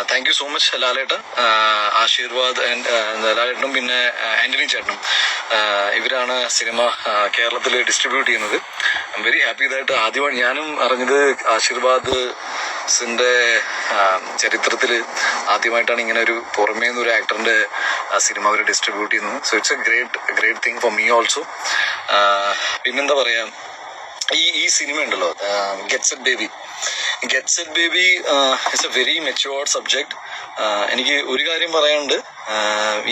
Thank you so much ലാലേട്ട, ആശീർവാദ് ലാലേട്ടനും പിന്നെ ആന്റണി ചേട്ടനും. ഇവരാണ് സിനിമ കേരളത്തിൽ ഡിസ്ട്രിബ്യൂട്ട് ചെയ്യുന്നത്. ഐ എം വെരി ഹാപ്പി ദായിട്ട് ആദ്യമായി ഞാനും അറിഞ്ഞത് ആശീർവാദ് ിന്റെ ചരിത്രത്തിൽ ആദ്യമായിട്ടാണ് ഇങ്ങനെ ഒരു പുറമേ നിന്നൊരു ആക്ടറിന്റെ സിനിമ അവർ ഡിസ്ട്രിബ്യൂട്ട് ചെയ്യുന്നത്. So it's a great thing for me also. പിന്നെന്താ പറയാ, ഈ സിനിമ ഉണ്ടല്ലോ, get set baby it's a very matured subject. എനിക്ക് ഒരു കാര്യം പറയാനുണ്ട്,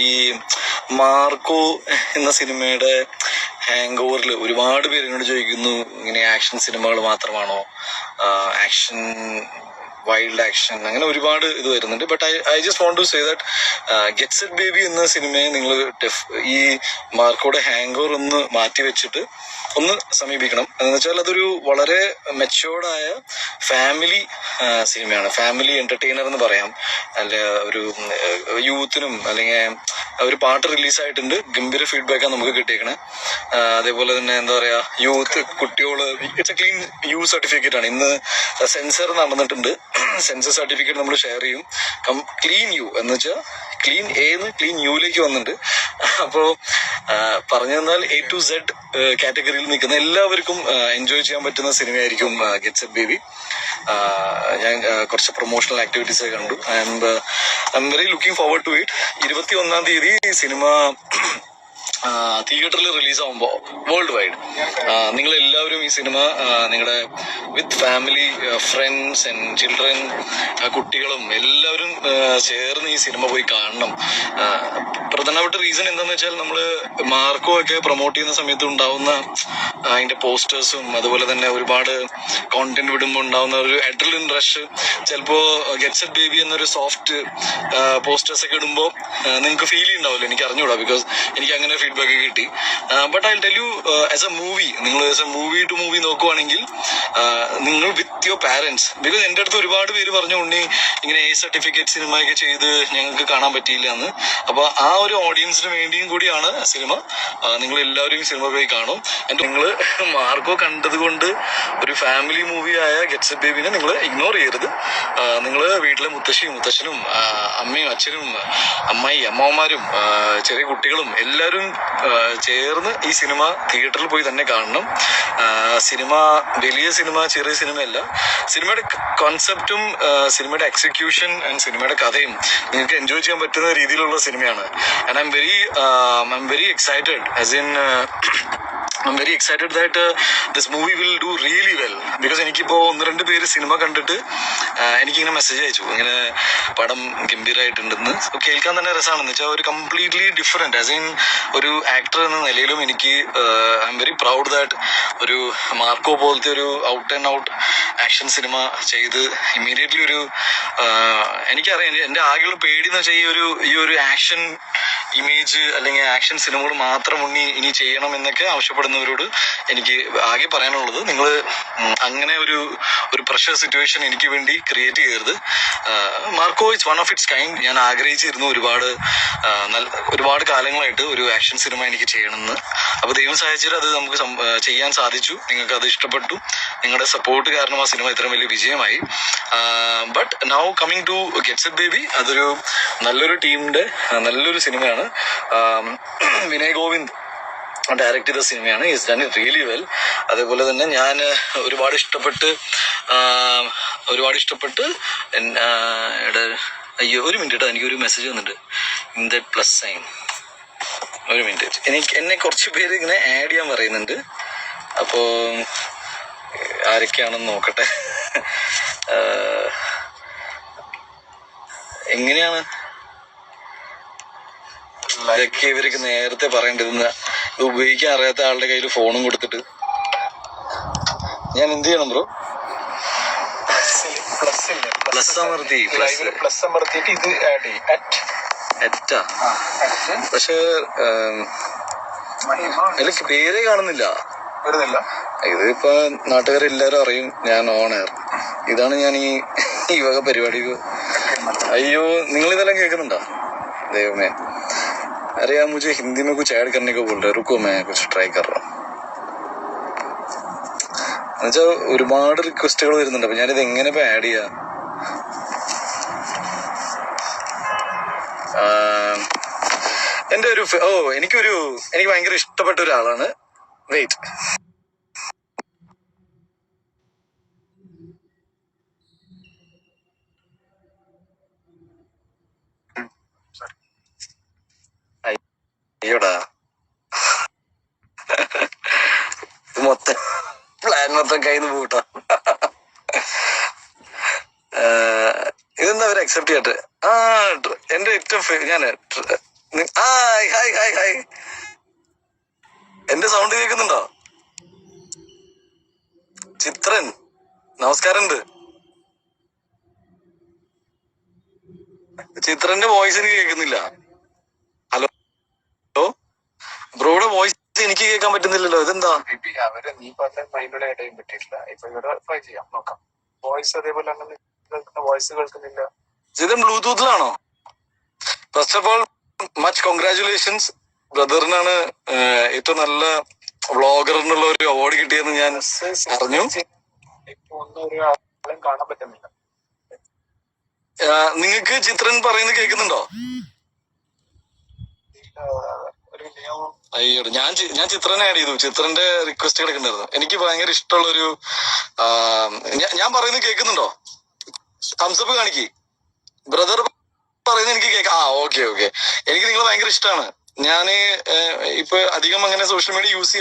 ഈ മാർക്കോ എന്ന സിനിമയുടെ ഹാങ് ഓവറിൽ ഒരുപാട് പേര് എന്നോട് ചോദിക്കുന്നു, ഇങ്ങനെ ആക്ഷൻ സിനിമകൾ മാത്രമാണോ, ആക്ഷൻ വൈൽഡ് ആക്ഷൻ, അങ്ങനെ ഒരുപാട് ഇത് വരുന്നുണ്ട്. But I just want to say that get set baby എന്ന സിനിമയെ നിങ്ങൾ ഈ മാർക്കോയുടെ ഹാങ് ഓവർ ഒന്ന് മാറ്റി വെച്ചിട്ട് ഒന്ന് സമീപിക്കണം. എന്ന് വെച്ചാൽ അതൊരു വളരെ മെച്യൂർഡായ ഫാമിലി സിനിമയാണ്. ഫാമിലി എന്റർടൈനർ എന്ന് പറയാം. അല്ല, ഒരു യൂത്തിനും അല്ലെങ്കിൽ ഒരു പാട്ട് റിലീസായിട്ടുണ്ട്, ഗംഭീര ഫീഡ്ബാക്കാണ് നമുക്ക് കിട്ടിയേക്കണേ. അതേപോലെ തന്നെ എന്താ പറയാ, യൂത്ത് കുട്ടികള്, it's a clean U certificate ആണ്. ഇന്ന് സെൻസർ നടന്നിട്ടുണ്ട്, സെൻസർ സർട്ടിഫിക്കറ്റ് നമ്മൾ ഷെയർ ചെയ്യും. ക്ലീൻ യു എന്ന് വെച്ചാൽ ക്ലീൻ എന്ന് ക്ലീൻ യുയിലേക്ക് വന്നിട്ടുണ്ട്. അപ്പോ പറഞ്ഞു തന്നാൽ A to Z കാറ്റഗറിയിൽ നിൽക്കുന്ന എല്ലാവർക്കും എൻജോയ് ചെയ്യാൻ പറ്റുന്ന സിനിമയായിരിക്കും ഗെറ്റ് സെറ്റ് ബേബി. ഞാൻ കുറച്ച് പ്രൊമോഷണൽ ആക്ടിവിറ്റീസ് കണ്ടു. I'm very looking forward to it. 21-ാം തീയതി സിനിമ തിയേറ്ററിൽ റിലീസാകുമ്പോൾ വേൾഡ് വൈഡ് നിങ്ങൾ എല്ലാവരും ഈ സിനിമ നിങ്ങളുടെ with family, friends and children, കുട്ടികളും എല്ലാവരും ചേർന്ന് ഈ സിനിമ പോയി കാണണം. പ്രധാനപ്പെട്ട റീസൺ എന്താണെന്ന് വെച്ചാൽ, നമ്മൾ മാർക്കോ ഒക്കെ പ്രൊമോട്ട് ചെയ്യുന്ന സമയത്ത് ഉണ്ടാവുന്ന അതിന്റെ പോസ്റ്റേഴ്സും അതുപോലെ തന്നെ ഒരുപാട് കോണ്ടന്റ് വിടുമ്പോൾ ഉണ്ടാവുന്ന ഒരു അഡ്രിനലിൻ റഷ്, ചിലപ്പോ ഗെറ്റ് സെറ്റ് ബേബി എന്നൊരു സോഫ്റ്റ് പോസ്റ്റേഴ്സ് ഒക്കെ ഇടുമ്പോൾ നിങ്ങൾക്ക് ഫീൽ ചെയ്യുന്നുണ്ടാവില്ല, എനിക്ക് അറിഞ്ഞൂടാ, ബിക്കോസ് എനിക്ക് അങ്ങനെ ഫീഡ്ബാക്ക് കിട്ടി. But I tell you, as a movie, നിങ്ങൾ as a movie to movie നോക്കുവാണെങ്കിൽ നിങ്ങൾ വിത്ത് യുവർ പാരന്റ്സ്, ബിക്കോസ് എൻ്റെ അടുത്ത് ഒരുപാട് പേര് പറഞ്ഞു, ഉണ്ണി ഇങ്ങനെ A സർട്ടിഫിക്കറ്റ് സിനിമയൊക്കെ ചെയ്ത് ഞങ്ങൾക്ക് കാണാൻ പറ്റിയില്ല എന്ന്. അപ്പൊ ആ ഒരു ഓഡിയൻസിന് വേണ്ടിയും കൂടിയാണ് സിനിമ. നിങ്ങൾ എല്ലാവരും സിനിമ പോയി കാണും. നിങ്ങൾ മാർക്കോ കണ്ടത് കൊണ്ട് ഒരു ഫാമിലി മൂവിയായ ഗെറ്റ് സെറ്റ് ബേബിനെ നിങ്ങൾ ഇഗ്നോർ ചെയ്യരുത്. നിങ്ങൾ വീട്ടിലെ മുത്തശ്ശനും അമ്മയും അച്ഛനും അമ്മാവന്മാരും ചെറിയ കുട്ടികളും എല്ലാവരും ചേർന്ന് ഈ സിനിമ തിയേറ്ററിൽ പോയി തന്നെ കാണണം. സിനിമ വലിയ സിനിമ ചെറിയ സിനിമയല്ല. സിനിമയുടെ കോൺസെപ്റ്റും സിനിമയുടെ എക്സിക്യൂഷൻ ആൻഡ് സിനിമയുടെ കഥയും നിങ്ങൾക്ക് എൻജോയ് ചെയ്യാൻ പറ്റുന്ന രീതിയിലുള്ള സിനിമയാണ്. And I am very excited, as in I'm very excited that this movie will do really well. Because എനിക്കിപ്പോ 1-2 പേര് സിനിമ കണ്ടിട്ട് എനിക്കിങ്ങനെ മെസ്സേജ് അയച്ചു, ഇങ്ങനെ പടം ഗംഭീരമായിട്ടുണ്ടെന്ന്. കേൾക്കാൻ തന്നെ രസമാണെന്ന് വെച്ചാൽ ഒരു കംപ്ലീറ്റ്ലി ഡിഫറെന്റ്, ആസ് ഇൻ ഒരു ആക്ടർ എന്ന നിലയിലും എനിക്ക് I am very proud that ഒരു മാർക്കോ പോലത്തെ ഒരു out and out action cinema ചെയ്ത് ഇമ്മീഡിയറ്റ്ലി ഒരു എനിക്കറിയാം, എൻ്റെ ആകെയുള്ള പേടി എന്ന് വെച്ചാൽ ഈ ഒരു ആക്ഷൻ ഇമേജ് അല്ലെങ്കിൽ ആക്ഷൻ സിനിമകൾ മാത്രം ഇനി ചെയ്യണം എന്നൊക്കെ ആവശ്യപ്പെടുന്നവരോട് എനിക്ക് ആകെ പറയാനുള്ളത്, നിങ്ങൾ അങ്ങനെ ഒരു പ്രഷർ സിറ്റുവേഷൻ എനിക്ക് വേണ്ടി ക്രിയേറ്റ് ചെയ്യരുത്. Marco it's one of its kind. ഞാൻ ആഗ്രഹിച്ചിരുന്നു ഒരുപാട് കാലങ്ങളായിട്ട് ഒരു ആക്ഷൻ സിനിമ എനിക്ക് ചെയ്യണമെന്ന്. അപ്പൊ ദൈവം സഹായിച്ചാൽ അത് നമുക്ക് ചെയ്യാൻ സാധിച്ചു. നിങ്ങൾക്ക് അത് ഇഷ്ടപ്പെട്ടു. നിങ്ങളുടെ സപ്പോർട്ട് കാരണം ആ സിനിമ ഇത്രയും വലിയ വിജയമായി. But now coming to get set baby, അതൊരു നല്ലൊരു ടീമിന്റെ നല്ലൊരു സിനിമയാണ്. വിനയ് ഗോവിന്ദ് ഡയറക്ട് ചെയ്ത സിനിമയാണ്. Is done it really well. അതേപോലെ തന്നെ ഞാൻ ഒരുപാട് ഇഷ്ടപ്പെട്ട് അയ്യോ ഒരു മിനിറ്റ് കേട്ടോ, എനിക്കൊരു മെസ്സേജ് വന്നിട്ടുണ്ട്. ഇൻ ദാറ്റ് പ്ലസ് സൈൻ, ഒരു മിനിറ്റ്. എന്നെ കുറച്ച് പേര് ഇങ്ങനെ ആഡ് ചെയ്യാൻ പറയുന്നുണ്ട്. അപ്പോ ആരൊക്കെയാണെന്ന് നോക്കട്ടെ. എങ്ങനെയാണ് ഇതൊക്കെ ഇവരൊക്കെ നേരത്തെ പറയേണ്ടതെന്ന്, ഇത് ഉപയോഗിക്കാൻ അറിയാത്ത ആളുടെ കയ്യിൽ ഫോണും കൊടുത്തിട്ട് ഞാൻ എന്ത് ചെയ്യണം ബ്രോ? പ്ലസ് അമർത്തിയിട്ട് ഇത് ആഡ് ചെയ്യും. പക്ഷെ അതിൽ പേരേ കാണുന്നില്ല. ഇതിപ്പോ നാട്ടുകാരെല്ലാരും അറിയും ഞാൻ ഓൺ എയർ. ഇതാണ് ഞാൻ ഈ വക പരിപാടി. അയ്യോ, നിങ്ങൾ ഇതെല്ലാം കേൾക്കുന്നുണ്ടോ? ദൈവമേ, अरे यार मुझे हिंदी में कुछ ऐड करने को बोल रहे, रुको मैं कुछ ट्राई कर रहा हूँ. എന്നുവെച്ചാൽ ഒരുപാട് റിക്വസ്റ്റുകൾ വരുന്നുണ്ട്. അപ്പൊ ഞാനിത് എങ്ങനെ ഇപ്പൊ ആഡ് ചെയ്യാ? എന്റെ ഒരു എനിക്ക് ഭയങ്കര ഇഷ്ടപ്പെട്ട ഒരാളാണ്. വെയിറ്റ്, അയ്യോടാ, മൊത്തം പ്ലാൻ മൊത്തം കയ്യിൽ നിന്ന് പോട്ടോ. ഇതെന്താ അവര് അക്സെപ്റ്റ് ചെയ്യട്ടെ. എന്റെ ഏറ്റവും ഞാന് ഹായ് ഹായ് ഹായ് ഹായ്, എന്റെ സൗണ്ട് കേൾക്കുന്നുണ്ടോ? ചിത്രൻ നമസ്കാരമുണ്ട്. ചിത്രന്റെ വോയിസ് എനിക്ക് കേൾക്കുന്നില്ല. ഹലോ ബ്രോയുടെ വോയിസ് എനിക്ക് കേൾക്കാൻ പറ്റുന്നില്ലല്ലോ. ഇതെന്താ? അവര് നീ പറഞ്ഞ മൈൻഡോടെ ആഡ് ചെയ്യാൻ പറ്റിയിട്ടില്ല. ഇപ്പൊ ഇവിടെ ട്രൈ ചെയ്യാം, നോക്കാം. വോയിസ് അതേപോലെ അങ്ങനെ വോയിസ് കേൾക്കുന്നില്ല. ഇത് ബ്ലൂടൂത്തിലാണോ? First of all much congratulations. ബ്രദറിനാണ് ഏറ്റവും നല്ല വ്ളോഗർ എന്നുള്ള ഒരു അവാർഡ് കിട്ടിയെന്ന് ഞാൻ അറിഞ്ഞു. ഇപ്പൊ ഒന്നും ഒരു ആളും കാണാൻ പറ്റുന്നില്ല. നിങ്ങൾക്ക് ചിത്രൻ പറയുന്നത് കേൾക്കുന്നുണ്ടോ? അയ്യോ, ഞാൻ ചിത്രനെ ആഡ് ചെയ്തു. ചിത്രന്റെ റിക്വസ്റ്റ് കിടക്കുന്നുണ്ടായിരുന്നു. എനിക്ക് ഭയങ്കര ഇഷ്ടമുള്ളൊരു ഞാൻ പറയുന്നത് കേൾക്കുന്നുണ്ടോ? തംസപ്പ് കാണിക്ക്. ബ്രദർ പറയുന്നത് എനിക്ക് കേൾക്കാം. Okay okay. എനിക്ക് നിങ്ങളെ ഭയങ്കര ഇഷ്ടമാണ്. ഞാന് ഇപ്പൊ അധികം അങ്ങനെ സോഷ്യൽ മീഡിയ യൂസ്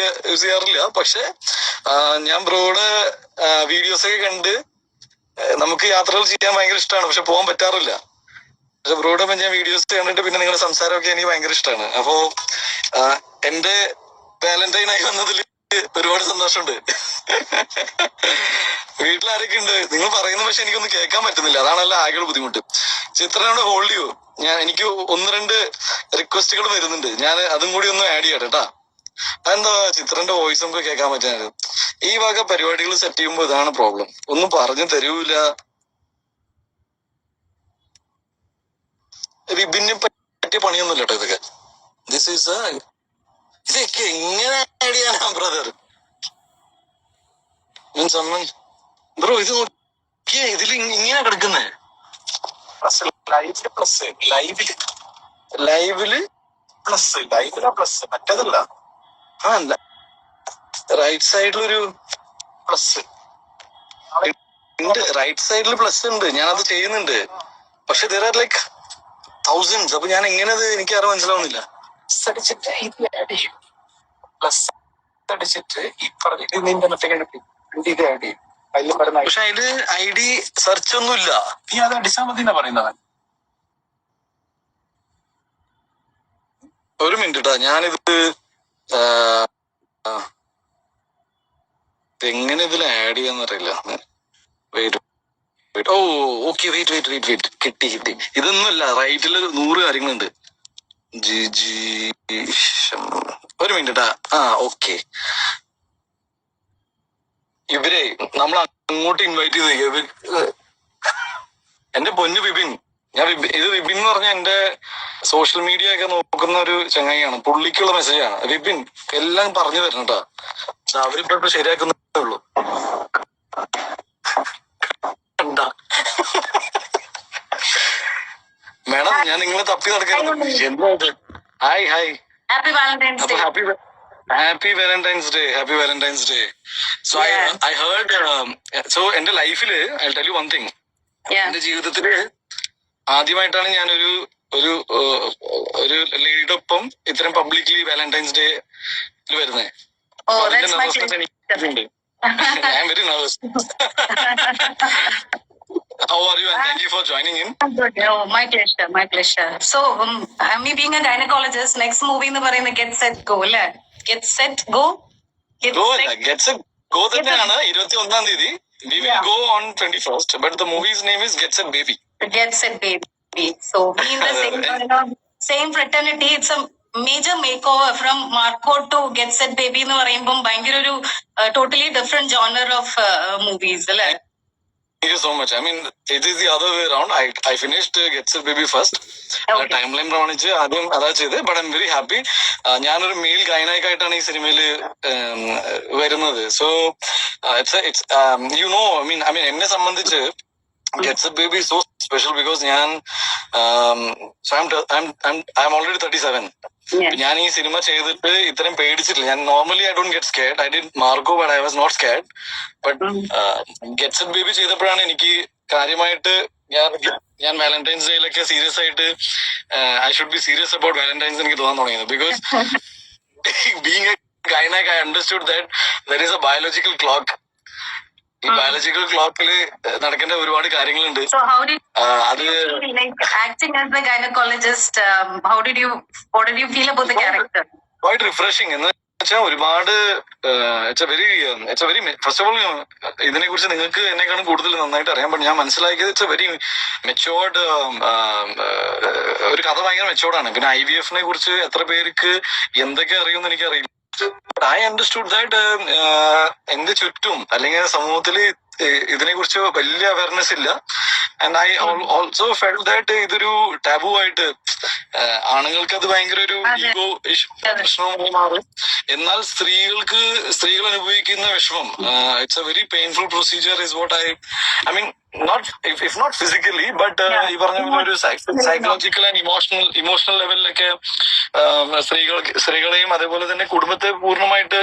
ചെയ്യാറില്ല. പക്ഷെ ഞാൻ ബ്രോയുടെ വീഡിയോസ് ഒക്കെ കണ്ട് നമുക്ക് യാത്രകൾ ചെയ്യാൻ ഭയങ്കര ഇഷ്ടമാണ്. പക്ഷെ പോകാൻ പറ്റാറില്ല. പക്ഷെ ബ്രോയുടെ ഞാൻ വീഡിയോസ് കണ്ടിട്ട് പിന്നെ നിങ്ങളുടെ സംസാരമൊക്കെ എനിക്ക് ഭയങ്കര ഇഷ്ടമാണ്. അപ്പോ എന്റെ വാലന്റൈൻ ആയി വന്നതിൽ ഒരുപാട് സന്തോഷമുണ്ട്. വീട്ടിലാരൊക്കെ ഉണ്ട്? നിങ്ങൾ പറയുന്നത് പക്ഷെ എനിക്കൊന്നും കേൾക്കാൻ പറ്റുന്നില്ല. അതാണല്ലോ ആകെയുള്ള ബുദ്ധിമുട്ട്. ചിത്രനോട് ഹോൾഡ് ചെയ്യൂ. എനിക്ക് 1-2 റിക്വസ്റ്റുകൾ വരുന്നുണ്ട്. ഞാൻ അതും കൂടി ഒന്ന് ആഡ് ചെയ്യട്ടെ കേട്ടാ. അതെന്താ ചിത്രന്റെ വോയിസ് നമുക്ക് കേൾക്കാൻ പറ്റാറ്? ഈ വക പരിപാടികൾ സെറ്റ് ചെയ്യുമ്പോൾ ഇതാണ് പ്രോബ്ലം. ഒന്നും പറഞ്ഞു തരൂല. വിപിനെ പറ്റിയ പണിയൊന്നുമില്ല കേട്ടോ ഇതൊക്കെ. ഇതൊക്കെ എങ്ങനെ ആഡ് ചെയ്യാനാ ബ്രദർ? ബ്രോ ഇത് നോക്കിയേ, ഇതിൽ ഇങ്ങനെ കിടക്കുന്നേ. ലൈവില് പ്ലസ് മറ്റേതല്ല. റൈറ്റ് സൈഡിലൊരു പ്ലസ് ഉണ്ട്. റൈറ്റ് സൈഡിൽ പ്ലസ് ഉണ്ട്. ഞാനത് ചെയ്യുന്നുണ്ട്. പക്ഷെ there are like thousands. അപ്പൊ ഞാൻ എങ്ങനെ അത് എനിക്ക് ആരും മനസ്സിലാവുന്നില്ല. അടിച്ചിട്ട് ഇത് ആഡ് ചെയ്യും. പ്ലസ് അടിച്ചിട്ട് ഈ പറഞ്ഞിട്ട് നിന്റെ മറ്റേ ഇത് ആഡ് ചെയ്യും. അതിൽ പറയുന്ന പക്ഷെ അതില് ID സെർച്ച് ഒന്നുമില്ല. നീ അത് അടിച്ചാൽ മതി എന്നാ പറയുന്നത്. ഒരു മിനിറ്റ് ട്ടാ, ഞാനിത് എങ്ങനെ ഇതിൽ ആഡ് ചെയ്യാന്നറിയില്ല. ഓ ഓക്കെ, വെയിറ്റ് കിട്ടി. ഇതൊന്നുമല്ല, റൈറ്റില് 100 കാര്യങ്ങളുണ്ട്. ഒരു മിനിറ്റ് ട്ടാ. ഓക്കെ, ഇവരെ നമ്മൾ അങ്ങോട്ട് ഇൻവൈറ്റ് ചെയ്ത് എന്റെ പൊന്നു വിപിൻ. ഇത് വിപിൻ എന്ന് പറഞ്ഞ എന്റെ സോഷ്യൽ മീഡിയ ഒക്കെ നോക്കുന്ന ഒരു ചങ്ങായിയാണ്. പുള്ളിക്കുള്ള മെസ്സേജാണ്. വിപിൻ എല്ലാം പറഞ്ഞു തരണം കേട്ടാ. അവരിപ്പോ ശരിയാക്കുന്നേ ഉള്ളൂ. മാഡം, ഞാൻ നിങ്ങളെ തപ്പി നടക്കരുത്. എന്താ? Hi Happy Valentine's Day. Happy Valentine's day. So I heard. So എന്റെ ലൈഫില് I tell you one thing. എന്റെ ജീവിതത്തില് ആദ്യമായിട്ടാണ് ഞാനൊരു ഒരു ഒരു ലേഡിയുടെ ഒപ്പം ഇത്രയും പബ്ലിക്ലി വാലന്റൈൻസ് ഡേ വരുന്നത്. അതിന്റെ നെർവസ്നെസ് എനിക്കുണ്ട്. I am very nervous. How are you, and thank you for joining in. Good. Oh, my pleasure. So, me being a gynecologist, next movie എന്ന് പറയുന്നത് Get Set Go അല്ലേ? Get Set Go. Get Set Go തന്നെയാണ് 21-ാം തീയതി. We will go on 21st, but the movie's name is Get Set Baby. Get Set Baby. So, we in the same fraternity. It's a major makeover from Marco to Get Set Baby എന്ന് പറയുമ്പോൾ ഭയങ്കര ഒരു totally different genre of movies അല്ലേ? Thank you so much. I mean, it is the other way around. I finished Get Set Baby first. Timeline പ്രമാണിച്ച് ആദ്യം അതാ ചെയ്ത്. But I M very happy. ഞാനൊരു മെയിൽ ഗൈനക്കായിട്ടാണ് ഈ സിനിമയില് വരുന്നത്. So it's you know, I mean എന്നെ സംബന്ധിച്ച് Get Set Baby is so special because I'm already 37. ഞാൻ ഈ സിനിമ ചെയ്തിട്ട് ഇത്രയും പേടിച്ചിട്ടില്ല. ഞാൻ normally I don't get scared. I did Marco but I was not scared. But get it baby ചെയ്തപ്പോഴാണ് എനിക്ക് കാര്യമായിട്ട് ഞാൻ വാലന്റൈൻസ് ഡേയിലൊക്കെ സീരിയസ് ആയിട്ട് I should be serious about Valentine's എനിക്ക് തോന്നാൻ തുടങ്ങിയത്. Because being a gynaec I understood that there is a biological clock. ഈ ബയോളജിക്കൽ ക്ലോക്കില് നടക്കേണ്ട ഒരുപാട് കാര്യങ്ങളുണ്ട്. So how did അത് like acting as a gynecologist? What did you feel about the character? quite refreshing എന്ന് വെച്ചാൽ ഒരുപാട് it's a very first of all ഇതിനെ കുറിച്ച് നിങ്ങൾക്ക് എന്നെക്കാളും കൂടുതൽ നന്നായിട്ട് അറിയാൻ പറ്റും. ഞാൻ മനസ്സിലാക്കിയത് ഇറ്റ്സ് എ വെരി മെച്ചോർഡ് ഒരു കഥ ഭയങ്കര മെച്ചോർഡാണ്. പിന്നെ IVF നെ കുറിച്ച് എത്ര പേർക്ക് എന്തൊക്കെ അറിയുമെന്ന് എനിക്കറിയില്ല. ഐ അണ്ടർസ്റ്റുഡ് ദാറ്റ് എന്റെ ചുറ്റും അല്ലെങ്കിൽ സമൂഹത്തില് ഇതിനെ കുറിച്ച് വലിയ അവയർനെസ് ഇല്ല. And I also felt that ഇതൊരു ടാബു ആയിട്ട് ആണുങ്ങൾക്ക് അത് ഭയങ്കര ഒരു ഈഗോ പ്രശ്നമായി മാറും. എന്നാൽ സ്ത്രീകൾ അനുഭവിക്കുന്ന വിഷമം it's a very painful procedure is what I mean not if not physically but ഈ പറഞ്ഞ പോലെ ഒരു സൈക്കോളജിക്കൽ ആൻഡ് ഇമോഷണൽ ലെവലിലൊക്കെ സ്ത്രീകളെയും അതേപോലെ തന്നെ കുടുംബത്തെ പൂർണ്ണമായിട്ട്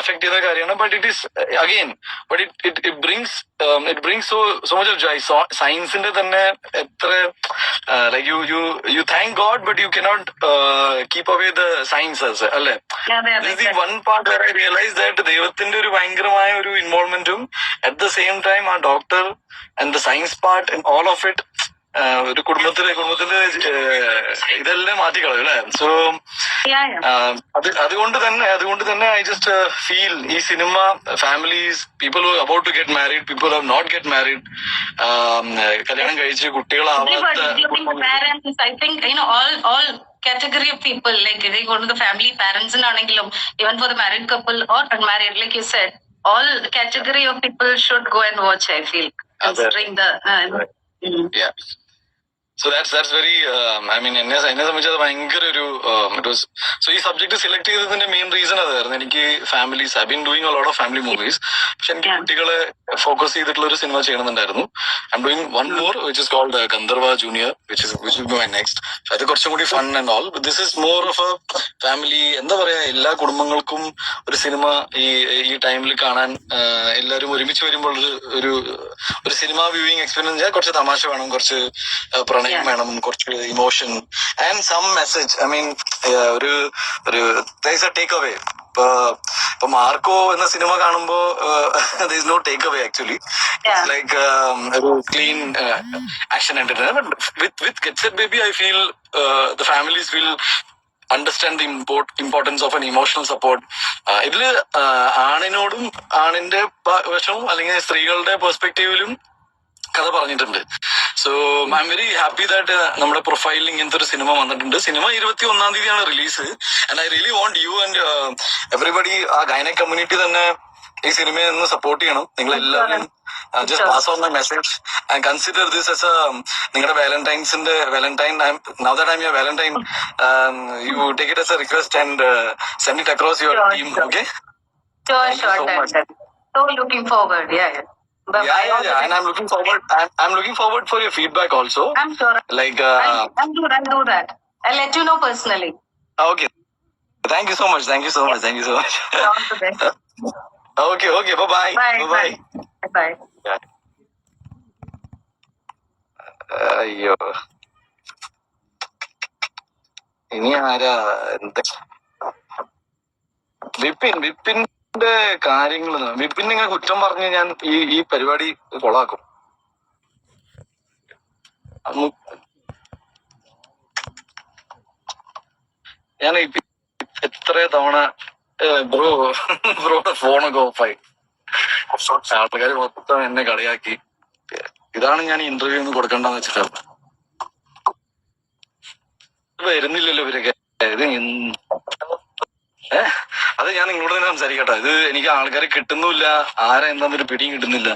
എഫക്ട് ചെയ്യുന്ന കാര്യമാണ്. But it is again but it brings so much of joy. സയൻസിന്റെ തന്നെ എത്ര like you thank god but you cannot keep away the sciences അല്ലെ. One part where I realise that ദൈവത്തിന്റെ ഒരു ഭയങ്കരമായ ഒരു ഇൻവോൾവ്മെന്റും അറ്റ് ദ സെയിം ടൈം ആ doctor and the science part and all of it ഒരു കുടുംബത്തിന്റെ ഇതെല്ലാം മാറ്റിക്കളയും അല്ലെ. സോ അതുകൊണ്ട് തന്നെ ഐ ജസ്റ്റ് ഫീൽ ഈ cinema families people who about to get married, people who not get married, കല്യാണം കഴിച്ച് കുട്ടികളാവാത്ത parents, I think, all category of people, like they go to the family, parents ആണെങ്കിലും even for the married couple or unmarried, like you said, all category of people should go and watch, I feel, considering the yeah. So that's very I mean എന്നെ സംബന്ധിച്ച് അത് ഭയങ്കര ഒരു so ഈ subject select ചെയ്തതിന്റെ main reason അതായിരുന്നു. എനിക്ക് families I been doing a lot of family movies. പക്ഷെ എനിക്ക് കുട്ടികളെ ഫോക്കസ് ചെയ്തിട്ടുള്ള ഒരു സിനിമ ചെയ്യണമെന്നുണ്ടായിരുന്നു. I'm doing one more which is called Gandharva junior which will be my next. അത് കുറച്ചും കൂടി fun and all. This is more of a family, എന്താ പറയാ, എല്ലാ കുടുംബങ്ങൾക്കും ഒരു സിനിമ ഈ ടൈമിൽ കാണാൻ എല്ലാവരും ഒരുമിച്ച് വരുമ്പോൾ ഒരു സിനിമ വ്യൂയിങ് എക്സ്പീരിയൻസ്. കുറച്ച് തമാശ വേണം, കുറച്ച് പ്രണയം വേണം, കുറച്ച് emotion and some message. I mean ഒരു ടേക്ക് അവേ. ഇപ്പൊ മാർക്കോ എന്ന സിനിമ കാണുമ്പോ there is no take away actually. It's like ഒരു clean action entertainment. With Get Set Baby I feel the families will understand the importance of an emotional support. ഇതില് ആണിനോടും ആണിന്റെ വശവും അല്ലെങ്കിൽ സ്ത്രീകളുടെ പെർസ്പെക്റ്റീവിലും കഥ പറഞ്ഞിട്ടുണ്ട്. So I'm very happy that നമ്മുടെ പ്രൊഫൈലിൽ ഇങ്ങനത്തെ ഒരു സിനിമ വന്നിട്ടുണ്ട്. സിനിമ 21 തീയതിയാണ് release. And I really want you and everybody, ആ ഗൈനക് കമ്മ്യൂണിറ്റി തന്നെ ഈ സിനിമയെ ഒന്ന് സപ്പോർട്ട് ചെയ്യണം. നിങ്ങൾ എല്ലാവരും just pass on my message and consider this as നിങ്ങളുടെ valentine now that I'm your valentine, you take it as a request and send it across your team. Okay, sure. So looking forward, yeah. Yeah, and I'm looking forward for your feedback also. I'm sure. Like, I'll do that. I'll let you know personally. Okay. Thank you so much. All the best. Okay. Bye. Bye. Yeah. അയ്യോ, ഇനി ആരാ എന്താ വിപിന്റെ കാര്യങ്ങൾ. വിപിൻ നിങ്ങൾ കുറ്റം പറഞ്ഞ് ഞാൻ ഈ പരിപാടി കൊളാക്കും. ഞാൻ എത്ര തവണ ബ്രോയുടെ ഫോണൊക്കെ ഓഫായി, ആൾക്കാർ മൊത്തം എന്നെ കളിയാക്കി. ഇതാണ് ഞാൻ ഇന്റർവ്യൂ ഒന്നും കൊടുക്കണ്ടെന്ന് വെച്ചിട്ടാണ്. വരുന്നില്ലല്ലോ ഇവരൊക്കെ. ഇത് അത് ഞാൻ നിങ്ങളോട് തന്നെ സംസാരിക്കട്ടെ. ഇത് എനിക്ക് ആൾക്കാരെ കിട്ടുന്നില്ല, ആരാ എന്താന്നൊരു പിടിയും കിട്ടുന്നില്ല.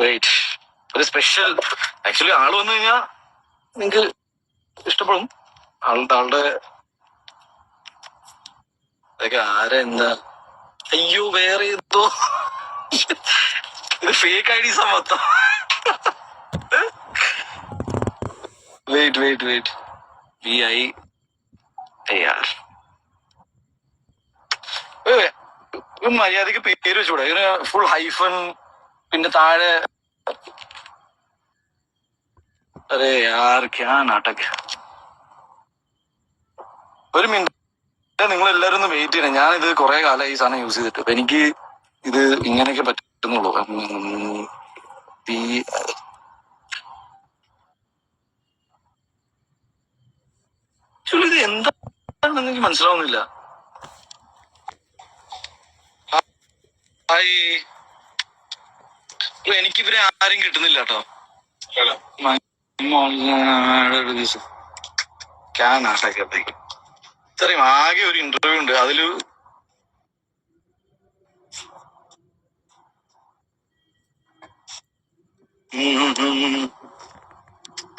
വെയിറ്റ്, ഒരു സ്പെഷ്യൽ ആക്ച്വലി ആള് വന്നു കഴിഞ്ഞാ നിങ്ങക്ക് ഇഷ്ടപ്പെടും. ആളുടെ അതൊക്കെ ആരാ എന്താ. അയ്യോ, വേറെ എന്തോ ഇത് ഫേക്ക് ഐഡീസാ മൊത്തം. Wait VIAR. മര്യാദക്ക് പേര് വെച്ചൂടെ? ഇതിന് ഫുൾ ഹൈഫൺ പിന്നെ താഴെ. അരെ യാർ ക്യാ നാടക. ഒരു മിനിറ്റ്, നിങ്ങൾ എല്ലാരും ഒന്ന് വെയിറ്റ് ചെയ്യണം. ഞാൻ ഇത് കുറെ കാലമായി ഈ സാധനം യൂസ് ചെയ്തിട്ട്. അപ്പൊ എനിക്ക് ഇത് ഇങ്ങനെയൊക്കെ പറ്റുന്നുള്ളൂ. ഇത് എന്താണെന്ന് എനിക്ക് മനസ്സിലാവുന്നില്ല. ഹായ്, എനിക്ക് ഇവരെ ആരും കിട്ടുന്നില്ല കേട്ടോ. ഇത്രയും ആകെ ഒരു ഇന്റർവ്യൂ ഉണ്ട്, അതില്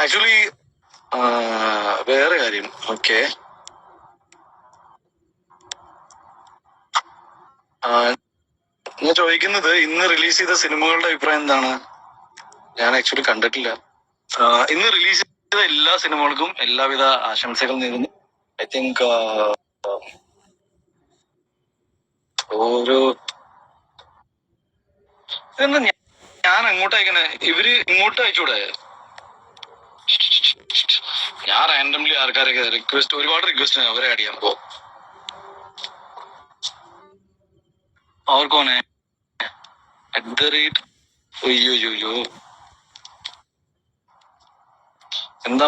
ആക്ച്വലി വേറെ കാര്യം. ഓക്കെ, ഞാൻ ചോദിക്കുന്നത് ഇന്ന് റിലീസ് ചെയ്ത സിനിമകളുടെ അഭിപ്രായം എന്താണ്? ഞാൻ ആക്ച്വലി കണ്ടിട്ടില്ല. ഇന്ന് റിലീസ് ചെയ്ത എല്ലാ സിനിമകൾക്കും എല്ലാവിധ ആശംസകളും നേരുന്നു. ഐ തിങ്ക് ഓരോ ഇതെന്താ ഞാൻ അങ്ങോട്ട് അയക്കണേ, ഇവര് ഇങ്ങോട്ട് അയച്ചൂടെ? ഞാൻ റാൻഡംലി ആൾക്കാരൊക്കെ ഒരുപാട് റിക്വസ്റ്റ് അവരെ ആഡ് ചെയ്യാൻ പോ. അവർക്കോനെ അയ്യോ എന്താ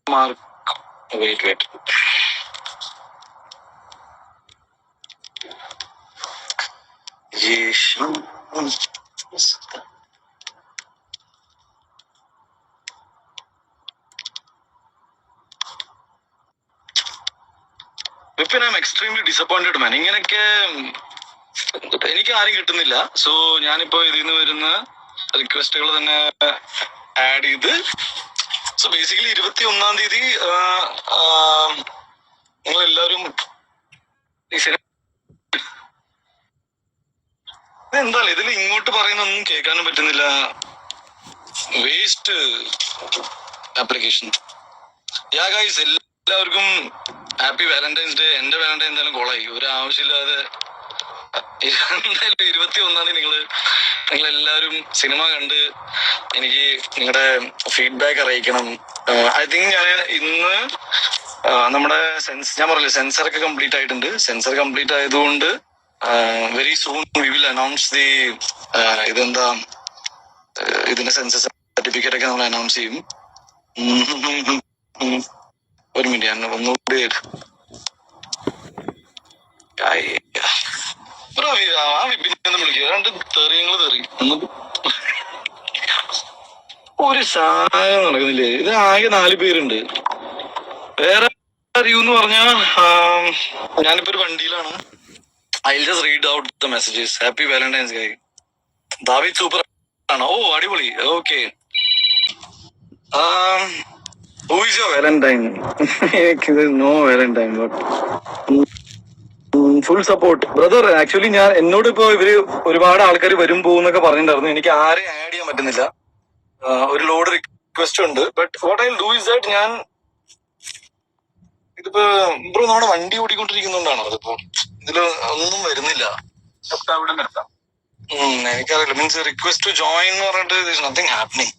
mark? Wait Vipin, I'm extremely disappointed man. ഇങ്ങനെയൊക്കെ എനിക്ക് ആരും കിട്ടുന്നില്ല. സോ ഞാനിപ്പോ ഇതിൽ നിന്ന് വരുന്ന റിക്വസ്റ്റുകൾ തന്നെ ആഡ് ചെയ്ത്, സോ ബേസിക്കലി 21-ാം തീയതി നിങ്ങൾ എല്ലാവരും ഈ സിനിമ എന്താ ഇതിൽ ഇങ്ങോട്ട് പറയുന്നൊന്നും കേൾക്കാനും പറ്റുന്നില്ല. Waste application. യാ ഗൈസ്, എല്ലാവർക്കും ഹാപ്പി വാലന്റൈൻസ് ഡേ. എന്റെ വാലന്റൈൻ എന്തായാലും കോളായി, ഒരു ആവശ്യമില്ലാതെ. എന്തായാലും 21-ാം തീയതി നിങ്ങൾ എല്ലാവരും സിനിമ കണ്ട് എനിക്ക് നിങ്ങളുടെ ഫീഡ്ബാക്ക് അറിയിക്കണം. ഐ തിങ്ക് ഞാൻ ഇന്ന് നമ്മുടെ ഞാൻ പറഞ്ഞില്ലേ, സെൻസറൊക്കെ കംപ്ലീറ്റ് ആയിട്ടുണ്ട്. സെൻസർ കംപ്ലീറ്റ് ആയതുകൊണ്ട് very soon we will announce the ഇതെന്താ ഇതിന്റെ സെൻസർ സർട്ടിഫിക്കറ്റ് ഒക്കെ നമ്മൾ അനൗൺസ് ചെയ്യും. ഒരു മിനിറ്റ്, ഞാൻ ഒന്നുകൂടി ആ വിപിനെ വിളിക്കുക. രണ്ട് തെറിയങ്ങൾ തെറി ഒരു സാധനം നടക്കുന്നില്ലേ? ഇത് ആകെ 4 പേരുണ്ട്. വേറെ അറിയൂ എന്ന് പറഞ്ഞാ ഞാനിപ്പോ ഒരു വണ്ടിയിലാണ്. I just read out the messages. Happy valentine's guy. David super ആണോ? ഓ അടിപൊളി. Okay, who is your valentine? No valentine, full support brother. Actually എന്നോട് ഇപ്പോ ഇവര് ഒരുപാട് ആൾക്കാർ വരും പോകുന്നൊക്കെ പറഞ്ഞിട്ടുണ്ടായിരുന്നു. എനിക്ക് ആരെയും ആഡ് ചെയ്യാൻ പറ്റുന്നില്ല. ഒരു ലോഡ് റിക്വസ്റ്റ് ഉണ്ട്. But what I will do is that, ഞാൻ ഇതിപ്പോ ബ്രോ നമ്മുടെ വണ്ടി ഓടിക്കൊണ്ടിരിക്കുന്നുണ്ടാണോ? അതിപ്പോ ഇതില് ഒന്നും വരുന്നില്ല. അവിടെ നിർത്താം. എനിക്കറിയില്ല. മീൻസ് റിക്വസ്റ്റ് ടു ജോയിൻ എന്ന് പറഞ്ഞിട്ട് നത്തിങ് ഹാപ്പനിങ്.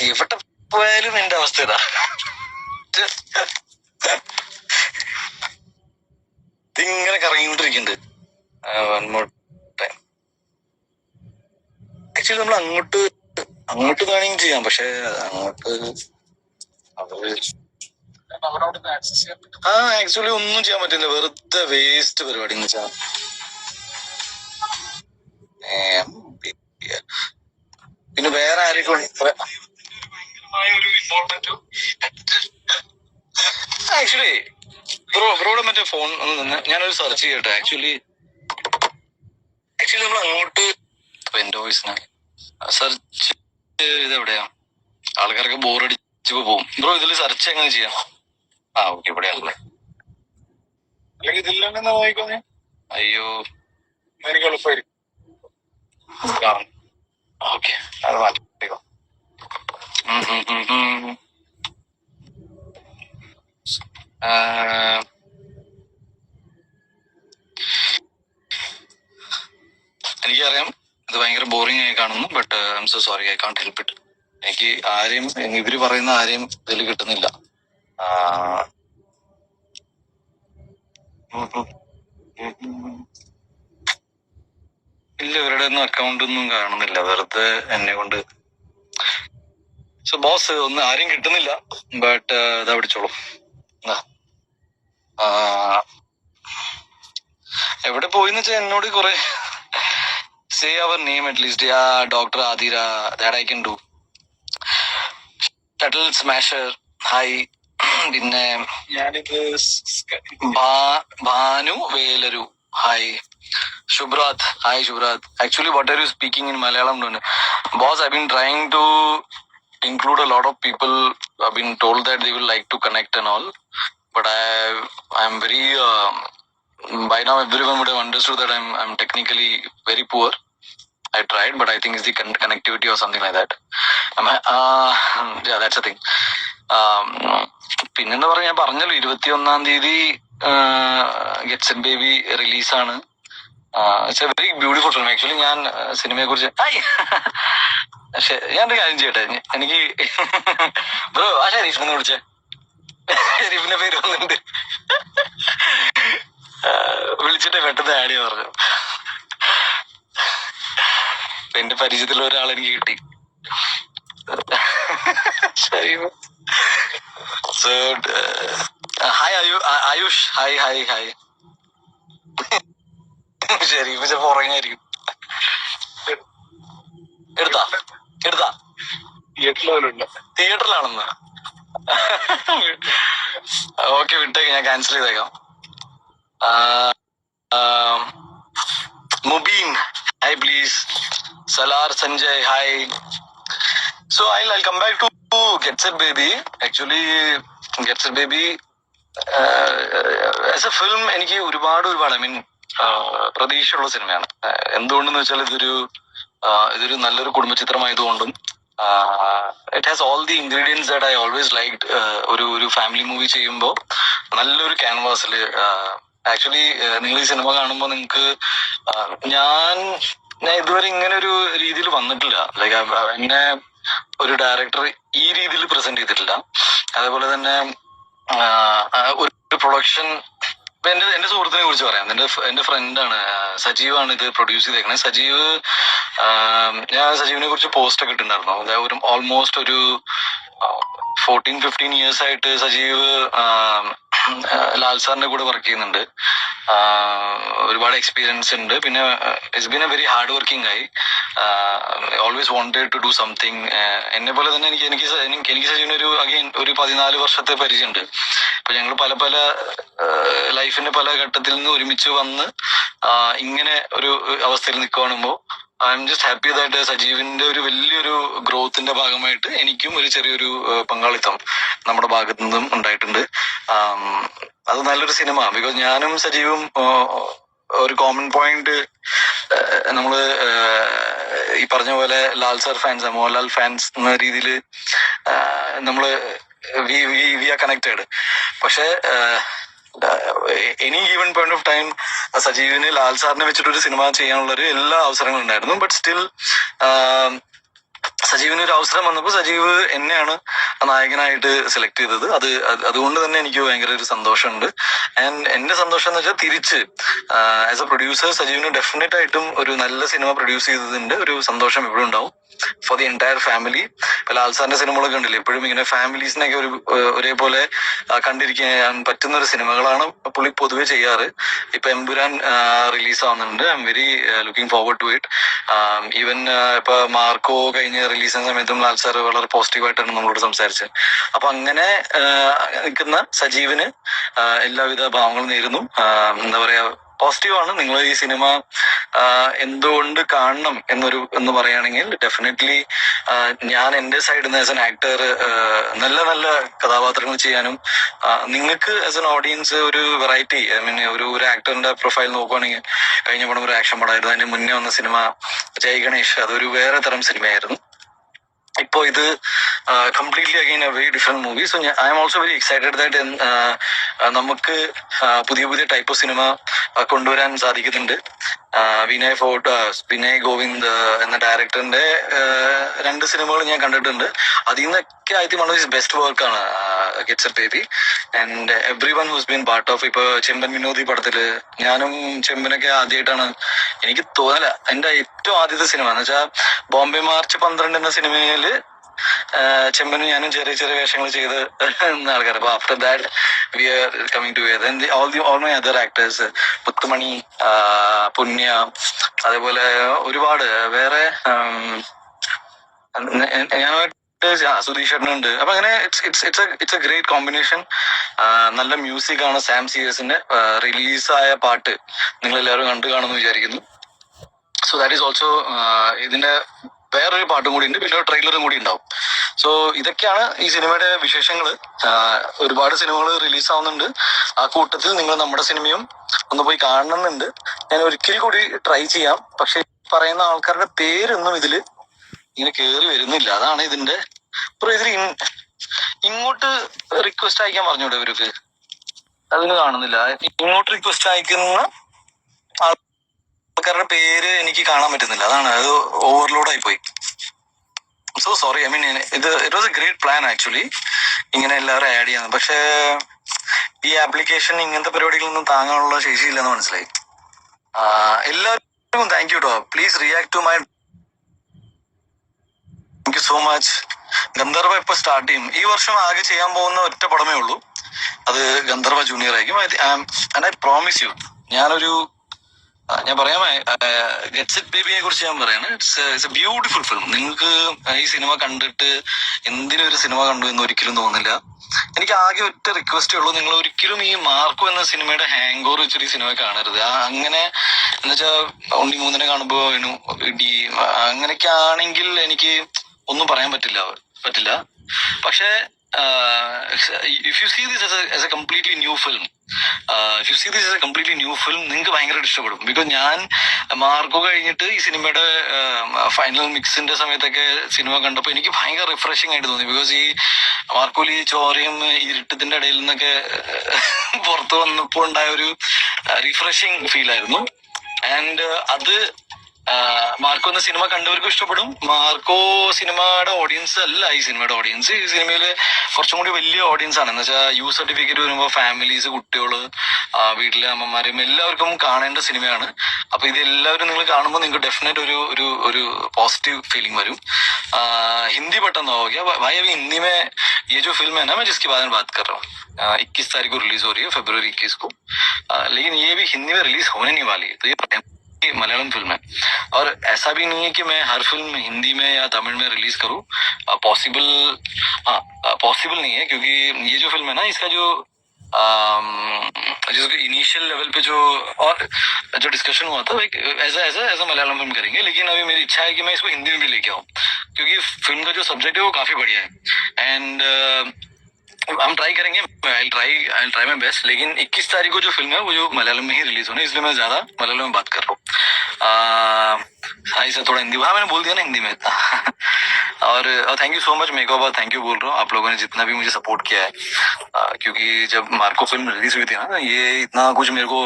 എവിടെ പോയാലും എന്റെ അവസ്ഥ ഇതാ. ഇതിങ്ങനെ കറങ്ങിക്കൊണ്ടിരിക്കുന്നുണ്ട്. ആക്ച്വലി നമ്മൾ അങ്ങോട്ട് വേണമെങ്കിൽ ചെയ്യാം, പക്ഷെ അങ്ങോട്ട് അവരോട് ആക്സസ് ചെയ്യാൻ പറ്റും. ആക്ച്വലി ഒന്നും ചെയ്യാൻ പറ്റില്ല. വെറുതെ വേസ്റ്റ് പരിപാടി എന്ന് വെച്ചാൽ. പിന്നെ വേറെ ആരെയൊക്കെ ആക്ച്വലി ബ്രോയുടെ മറ്റേ ഫോൺ ഒന്ന് തന്നെ ഞാനൊരു സെർച്ച് ചെയ്യട്ടെ. ആക്ച്വലി നമ്മൾ അങ്ങോട്ട് എന്റെ വോയിസിന് സെർച്ച് ഇതെവിടെയാ? ആൾക്കാർക്ക് ബോറടിച്ച് പോകും. ബ്രോ ഇതിൽ സെർച്ച് എങ്ങനെ ചെയ്യാം? ഓക്കെ, ഇവിടെയാണല്ലേ. അല്ലെങ്കിൽ ഇതില്ലെന്ന് വായിക്കോന്നേ. അയ്യോ, എനിക്ക് എളുപ്പമായിരിക്കും. ഓക്കെ, അത് മാറ്റിക്കോ. എനിക്കറിയാം ഇത് ഭയങ്കര ബോറിംഗ് ആയി കാണുന്നു, but I M so sorry, I can't help it. എനിക്ക് ആരെയും, ഇവര് പറയുന്ന ആരെയും ഇതിൽ കിട്ടുന്നില്ല. ഇല്ല, ഇവരുടെ ഒന്നും അക്കൗണ്ട് ഒന്നും കാണുന്നില്ല, വെറുതെ എന്നെ കൊണ്ട്. സോ ബോസ്, ഒന്നും ആരെയും കിട്ടുന്നില്ല, ബട്ട് ഇതാ പിടിച്ചോളൂ. എവിടെ പോയിന്ന് വെച്ചാൽ എന്നോട് കുറെ സേ അവർ name at least. Doctor Athira, that I can do. Shuttle smasher, hi. പിന്നെ ഞാനിത് ഭാനു വേലരു, hi. Shubrat, hi Shubrat. Actually, what are you speaking in Malayalam? Boss, I've been trying to include a lot of people. I've been told that they will like to connect and all, but I'm very. By now, everyone would have understood that I'm technically very poor. I tried, but I think it's the connectivity or something like that. Yeah, that's the thing. പിന്നെന്താ പറയാ, ഞാൻ പറഞ്ഞല്ലോ 21-ാം തീയതി gets it baby റിലീസാണ്. It's a very beautiful film. Actually ഞാൻ സിനിമയെ കുറിച്ച് ഞാനൊരു കാര്യം ചെയ്യട്ടെ, എനിക്ക് ബ്രോ ആ ഷെരീഫിനെ വിളിച്ചേ, ഷെരീഫിന്റെ പേര് വന്നിട്ടുണ്ട്, വിളിച്ചിട്ട് പെട്ടെന്ന് ആഡ് ചെയ്യാൻ പറഞ്ഞു. എന്റെ പരിചയത്തിലുള്ള ഒരാൾ എനിക്ക് കിട്ടി, Shareef. So hi Ayush, hi hi hi. Shareef ചിലപ്പോ ഉറങ്ങായിരിക്കും. എടുത്താ തിയേറ്ററിലാണെന്ന്. ഓക്കെ, വിട്ടേക്ക്, ഞാൻ ക്യാൻസൽ ചെയ്തേക്കാം. Mubeen, hi please. Salar Sanjay, hi. So I'll come back to Gets It Baby. Actually, Gets It Baby as A film എനിക്ക് ഒരുപാട് ഐ മീൻ പ്രതീക്ഷയുള്ള സിനിമയാണ്. എന്തുകൊണ്ടെന്ന് വെച്ചാൽ ഇതൊരു നല്ലൊരു കുടുംബചിത്രമായതുകൊണ്ടും it has all the ingredients that I always liked. ഒരു ഫാമിലി മൂവി ചെയ്യുമ്പോൾ നല്ലൊരു ക്യാൻവാസിൽ. ആക്ച്വലി നിങ്ങൾ ഈ സിനിമ കാണുമ്പോൾ നിങ്ങൾക്ക് ഞാൻ ഇതുവരെ ഇങ്ങനെ ഒരു രീതിയിൽ വന്നിട്ടില്ല. ലൈക്ക് എന്നെ ഒരു ഡയറക്ടർ ഈ രീതിയിൽ പ്രസന്റ് ചെയ്തിട്ടില്ല. അതേപോലെ തന്നെ ഒരു പ്രൊഡക്ഷൻ. എന്റെ സുഹൃത്തിനെ കുറിച്ച് പറയാം. എന്റെ ഫ്രണ്ടാണ് സജീവാണ് ഇത് പ്രൊഡ്യൂസ് ചെയ്തേക്കണേ. ഞാൻ സജീവിനെ കുറിച്ച് പോസ്റ്റ് ഒക്കെ ഇട്ടിട്ടുണ്ടായിരുന്നു. അതായത് ഓൾമോസ്റ്റ് ഒരു 14-15 years ആയിട്ട് സജീവ് ലാൽ സാറിന്റെ കൂടെ വർക്ക് ചെയ്യുന്നുണ്ട്. ഒരുപാട് എക്സ്പീരിയൻസ് ഉണ്ട്. പിന്നെ it's been a very hard working ആയി. Always wanted to do something. എന്നെ പോലെ തന്നെ എനിക്ക് സജീവിന് ഒരു 14 വർഷത്തെ പരിചയമുണ്ട്. അപ്പൊ ഞങ്ങൾ പല ലൈഫിന്റെ പല ഘട്ടത്തിൽ നിന്ന് ഒരുമിച്ച് വന്ന് ഇങ്ങനെ ഒരു അവസ്ഥയിൽ നിൽക്കുകയാണുമ്പോൾ I'm just happy that സജീവിന്റെ ഒരു വലിയൊരു ഗ്രോത്തിന്റെ ഭാഗമായിട്ട് എനിക്കും ഒരു ചെറിയൊരു പങ്കാളിത്തം നമ്മുടെ ഭാഗത്തു നിന്നും ഉണ്ടായിട്ടുണ്ട്. അത് നല്ലൊരു സിനിമ. ബിക്കോസ് ഞാനും സജീവും ഒരു കോമൺ പോയിന്റ്, നമ്മള് ഈ പറഞ്ഞ പോലെ Lal sir fans, Mohanlal fans എന്ന രീതിയിൽ നമ്മള് വി ആർ കണക്റ്റഡ്. പക്ഷെ any given point of time സജീവിന് ലാൽ സാറിനെ വെച്ചിട്ടൊരു സിനിമ ചെയ്യാനുള്ളൊരു എല്ലാ അവസരങ്ങളും ഉണ്ടായിരുന്നു. ബട്ട് സ്റ്റിൽ സജീവിന് ഒരു അവസരം വന്നപ്പോൾ സജീവ് എന്നെയാണ് നായകനായിട്ട് സെലക്ട് ചെയ്തത്. അതുകൊണ്ട് തന്നെ എനിക്ക് ഭയങ്കര ഒരു സന്തോഷമുണ്ട്. ആൻഡ് എന്റെ സന്തോഷം എന്ന് വെച്ചാൽ തിരിച്ച് ആസ് എ പ്രൊഡ്യൂസർ സജീവിന് ഡെഫിനറ്റ് ആയിട്ടും ഒരു നല്ല സിനിമ പ്രൊഡ്യൂസ് ചെയ്തതിന്റെ ഒരു സന്തോഷം ഇവിടെ ഉണ്ടാവും ഫോർ ദി എൻറ്റയർ ഫാമിലി. ഇപ്പൊ ലാൽ സാറിന്റെ സിനിമകളൊക്കെ ഉണ്ടല്ലോ, എപ്പോഴും ഇങ്ങനെ ഫാമിലീസിനൊക്കെ ഒരേപോലെ കണ്ടിരിക്കാൻ പറ്റുന്ന ഒരു സിനിമകളാണ് പുള്ളി പൊതുവെ ചെയ്യാറ്. ഇപ്പൊ എമ്പുരാൻ റിലീസ് ആവുന്നുണ്ട്. I'm very looking forward to it. Even ഇപ്പൊ മാർക്കോ കഴിഞ്ഞ് റിലീസ് ചെയ്യുന്ന സമയത്തും ലാൽ സാർ വളരെ പോസിറ്റീവായിട്ടാണ് നമ്മളോട് സംസാരിച്ചത്. അപ്പൊ അങ്ങനെ നിൽക്കുന്ന സജീവിന് എല്ലാവിധ ഭാവങ്ങളും നേരുന്നു. എന്താ പറയാ, പോസിറ്റീവാണ്. നിങ്ങൾ ഈ സിനിമ എന്തുകൊണ്ട് കാണണം എന്ന് പറയുകയാണെങ്കിൽ ഡെഫിനറ്റ്ലി ഞാൻ എന്റെ സൈഡിൽ നിന്ന് ആസ് എൻ ആക്ടർ നല്ല നല്ല കഥാപാത്രങ്ങൾ ചെയ്യാനും നിങ്ങൾക്ക് ആസ് എൻ ഓഡിയൻസ് ഒരു വെറൈറ്റി, ഐ മീൻ ഒരു ആക്ടറിന്റെ പ്രൊഫൈൽ നോക്കുവാണെങ്കിൽ കഴിഞ്ഞ പടം ഒരു ആക്ഷൻ പടമായിരുന്നു. അതിന് മുന്നേ വന്ന സിനിമ ജയ് ഗണേഷ്, അതൊരു വേറെ തരം സിനിമയായിരുന്നു. ഇപ്പോ ഇത് completely again A very different movie. So I am also very excited that നമുക്ക് പുതിയ പുതിയ ടൈപ്പ് ഓഫ് സിനിമ കൊണ്ടുവരാൻ സാധിക്കുന്നുണ്ട്. വിനയ് ഗോവിന്ദ് എന്ന ഡയറക്ടറിന്റെ 2 സിനിമകൾ ഞാൻ കണ്ടിട്ടുണ്ട്. അതിൽ നിന്നൊക്കെ I think one of his best വർക്കാണ് gets a baby. And every one who's been part of. ഇപ്പൊ ചെമ്പൻ വിനോദി പടത്തില് ഞാനും ചെമ്പനൊക്കെ ആദ്യമായിട്ടാണ്, എനിക്ക് തോന്നല എന്റെ ഏറ്റവും ആദ്യത്തെ സിനിമ എന്ന് വെച്ചാൽ ബോംബെ മാർച്ച് 12 എന്ന സിനിമയില് ചെമ്പനും ഞാനും ചെറിയ ചെറിയ വേഷങ്ങൾ ചെയ്ത് ആൾക്കാർ. അപ്പൊ after that we are coming together. All my other actors, Muthumani, Punya, അതേപോലെ ഒരുപാട് വേറെ ഞാനായിട്ട് സുധീഷ് ചേട്ടനുണ്ട്. അപ്പൊ അങ്ങനെ ഇറ്റ്സ് എ ഗ്രേറ്റ് കോമ്പിനേഷൻ. നല്ല മ്യൂസിക് ആണ്. സാം സിയസിന്റെ റിലീസായ പാട്ട് നിങ്ങൾ എല്ലാവരും കണ്ടു കാണുമെന്ന് വിചാരിക്കുന്നു. സോ ദാറ്റ് ഈസ് ഓൾസോ ഇതിന്റെ വേറൊരു പാട്ടും കൂടി ഉണ്ട്, പിന്നെ ഒരു ട്രെയിലറും കൂടി ഉണ്ടാവും. സോ ഇതൊക്കെയാണ് ഈ സിനിമയുടെ വിശേഷങ്ങൾ. ഒരുപാട് സിനിമകൾ റിലീസ് ആവുന്നുണ്ട്. ആ കൂട്ടത്തിൽ നിങ്ങൾ നമ്മുടെ സിനിമയും ഒന്ന് പോയി കാണണമെന്നുണ്ട്. ഞാൻ ഒരിക്കൽ കൂടി ട്രൈ ചെയ്യാം. പക്ഷെ പറയുന്ന ആൾക്കാരുടെ പേരൊന്നും ഇതില് ഇങ്ങനെ കേറി വരുന്നില്ല. അതാണ് ഇതിന്റെ ഇതിൽ ഇങ്ങോട്ട് റിക്വസ്റ്റ് അയക്കാൻ പറഞ്ഞൂടെ ഇവർക്ക്? അതിന് കാണുന്നില്ല. ഇങ്ങോട്ട് റിക്വസ്റ്റ് അയക്കുന്ന ആൾക്കാരുടെ പേര് എനിക്ക് കാണാൻ പറ്റുന്നില്ല. അതാണ്, അത് ഓവർലോഡ് ആയി പോയി. So sorry. I mean it was A great plan actually, ഇങ്ങനെ എല്ലാവരും ആഡ് ചെയ്യാൻ. പക്ഷേ ഈ ആപ്ലിക്കേഷൻ ഇങ്ങനത്തെ പരിപാടികളൊന്നും താങ്ങാനുള്ള ശേഷിയില്ലെന്ന് മനസ്സിലായി. എല്ലാവർക്കും താങ്ക് യു കേട്ടോ. Please react to my, thank you so much. Gandharva ഇപ്പൊ സ്റ്റാർട്ട് ചെയ്യും. ഈ വർഷം ആകെ ചെയ്യാൻ പോകുന്ന ഒറ്റ പടമേ ഉള്ളൂ, അത് ഗന്ധർവ ജൂനിയർ ആയിരിക്കും. ആൻഡ് ഐ പ്രോമിസ് യു, ഞാൻ പറയാമേ, ഗെറ്റ്സ് ഇറ്റ് ബേബിയെ കുറിച്ച് ഞാൻ പറയാണ്. It's A beautiful film. നിങ്ങൾക്ക് ഈ സിനിമ കണ്ടിട്ട് എന്തിനും ഒരു സിനിമ കണ്ടു എന്ന് ഒരിക്കലും തോന്നില്ല. എനിക്ക് ആകെ ഒറ്റ റിക്വസ്റ്റേ ഉള്ളൂ, നിങ്ങൾ ഒരിക്കലും ഈ മാർക്കോ എന്ന സിനിമയുടെ ഹാങ് ഓവർ വെച്ചൊരു സിനിമ കാണരുത്. അങ്ങനെ എന്നുവെച്ചാൽ ഉണ്ണി മൂന്നിനെ കാണുമ്പോ ഇടി അങ്ങനെയൊക്കെ ആണെങ്കിൽ എനിക്ക് ഒന്നും പറയാൻ പറ്റില്ല. പക്ഷേ if you see this as a completely new film, നിങ്ങൾക്ക് ഭയങ്കരമായിട്ട് ഇഷ്ടപ്പെടും. ബിക്കോസ് ഞാൻ മാർക്കോ കഴിഞ്ഞിട്ട് ഈ സിനിമയുടെ ഫൈനൽ മിക്സിന്റെ സമയത്തൊക്കെ സിനിമ കണ്ടപ്പോൾ എനിക്ക് ഭയങ്കര റിഫ്രഷിംഗ് ആയിട്ട് തോന്നി. ബിക്കോസ് ഈ മാർക്കോയിൽ ഈ ചോരയും ഇരുട്ടത്തിന്റെ ഇടയിൽ നിന്നൊക്കെ പുറത്തു വന്നപ്പോൾ ഉണ്ടായ ഒരു റിഫ്രഷിംഗ് ഫീൽ ആയിരുന്നു. ആൻഡ് അത് മാർക്കോ എന്ന സിനിമ കണ്ടവർക്കും ഇഷ്ടപ്പെടും. മാർക്കോ സിനിമയുടെ ഓഡിയൻസ് അല്ല ഈ സിനിമയുടെ ഓഡിയൻസ്. ഈ സിനിമയില് കുറച്ചും കൂടി വലിയ ഓഡിയൻസ് ആണ്. എന്ന് വെച്ചാൽ യു സർട്ടിഫിക്കറ്റ് വരുമ്പോൾ ഫാമിലീസ്, കുട്ടികള്, വീട്ടിലെ അമ്മമാരും എല്ലാവർക്കും കാണേണ്ട സിനിമയാണ്. അപ്പൊ ഇത് എല്ലാവരും നിങ്ങൾ കാണുമ്പോൾ നിങ്ങൾക്ക് ഡെഫിനറ്റ് ഒരു पॉजिटिव फीलिंग वरूँ. हिंदी बटन हो गया भाई. अभी हिंदी में ये जो फिल्म है ना, मैं जिसके बारे में बात कर रहा हूँ, 21 तारीख को रिलीज हो रही है, फरवरी 21 को. लेकिन ये भी हिंदी में रिलीज होने नहीं वाली है. तो ये मलयालम फिल्म है. और ऐसा भी नहीं है कि मैं हर फिल्म हिंदी में या तमिल में रिलीज करूँ. पॉसिबल नहीं है, क्योंकि ये जो फिल्म है ना, इसका जो जिसके इनिशियल लेवल पे जो डिस्कशन हुआ था, ऐसा मलयालम फिल्म करेंगे. लेकिन अभी मेरी इच्छा है कि मैं इसको हिंदी में भी लेके आऊँ, क्योंकि फिल्म का जो सब्जेक्ट है वो काफी बढ़िया है. एंड हम ट्राई करेंगे. I try my best. लेकिन 21 तारीख को जो फिल्म है वो जो मलयालम में ही रिलीज होनी है, इसलिए मैं ज्यादा मलयालम में बात कर रहा हूँ. सर थोड़ा हिंदी, हाँ मैंने बोल दिया ना हिंदी में इतना. और thank you so much makeover, thank you बोल रहा हूँ आप लोगों ने जितना भी मुझे सपोर्ट किया है. क्योंकि जब मार्को फिल्म रिलीज हुई थी ना, ये इतना कुछ मेरे को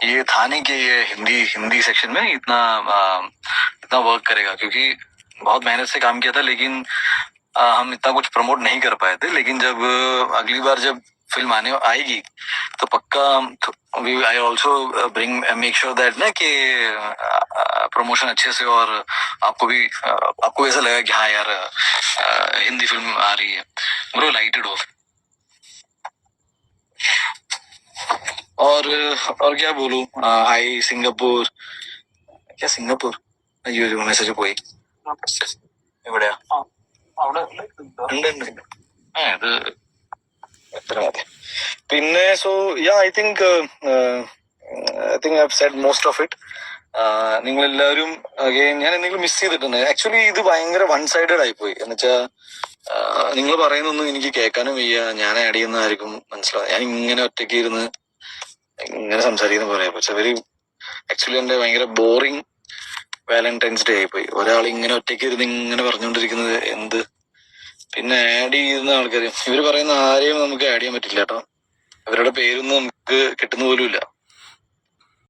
ये था नहीं कि ये हिंदी सेक्शन में इतना वर्क करेगा, क्योंकि बहुत मेहनत से काम किया था. लेकिन हम इतना कुछ प्रमोट नहीं कर पाए थे. लेकिन जब अगली बार जब फिल्म आएगी तो पक्का I also make sure that ना कि प्रमोशन अच्छे से, और आपको ऐसा लगा कि हाँ यार हिंदी फिल्म आ रही है. Bro light it of. और क्या बोलूं. हाय सिंगापुर. क्या सिंगापुर അയ്യോ മെസ്സേജ് പോയി. എവിടെയാ? ഉണ്ട്. ഇത് എത്ര മതി. പിന്നെ so I think I think I have Z most of it. നിങ്ങളെല്ലാവരും അഗെയിൻ ഞാൻ എന്തെങ്കിലും മിസ് ചെയ്തിട്ടുണ്ട്. ആക്ച്വലി ഇത് ഭയങ്കര വൺ സൈഡഡ് ആയിപ്പോയി. എന്നുവെച്ചാൽ നിങ്ങൾ പറയുന്നൊന്നും എനിക്ക് കേൾക്കാനും വയ്യ. ഞാൻ ആഡ് ചെയ്യുന്ന ആർക്കും മനസ്സിലാവും. ഞാൻ ഇങ്ങനെ ഒറ്റയ്ക്ക് ഇരുന്ന് ഇങ്ങനെ സംസാരിക്കുന്ന പോലെ വെരി ആക്ച്വലി എന്റെ ഭയങ്കര ബോറിങ് വാലന്റൈൻസ് ഡേ ആയിപ്പോയി. ഒരാൾ ഇങ്ങനെ ഒറ്റയ്ക്ക് ഇരുന്ന് ഇങ്ങനെ പറഞ്ഞുകൊണ്ടിരിക്കുന്നത് എന്ത്. പിന്നെ ആഡ് ചെയ്യുന്ന ആൾക്കാർ ഇവർ പറയുന്ന ആരെയും നമുക്ക് ആഡ് ചെയ്യാൻ പറ്റില്ല കേട്ടോ. അവരുടെ പേരൊന്നും നമുക്ക് കിട്ടുന്ന പോലും ഇല്ല.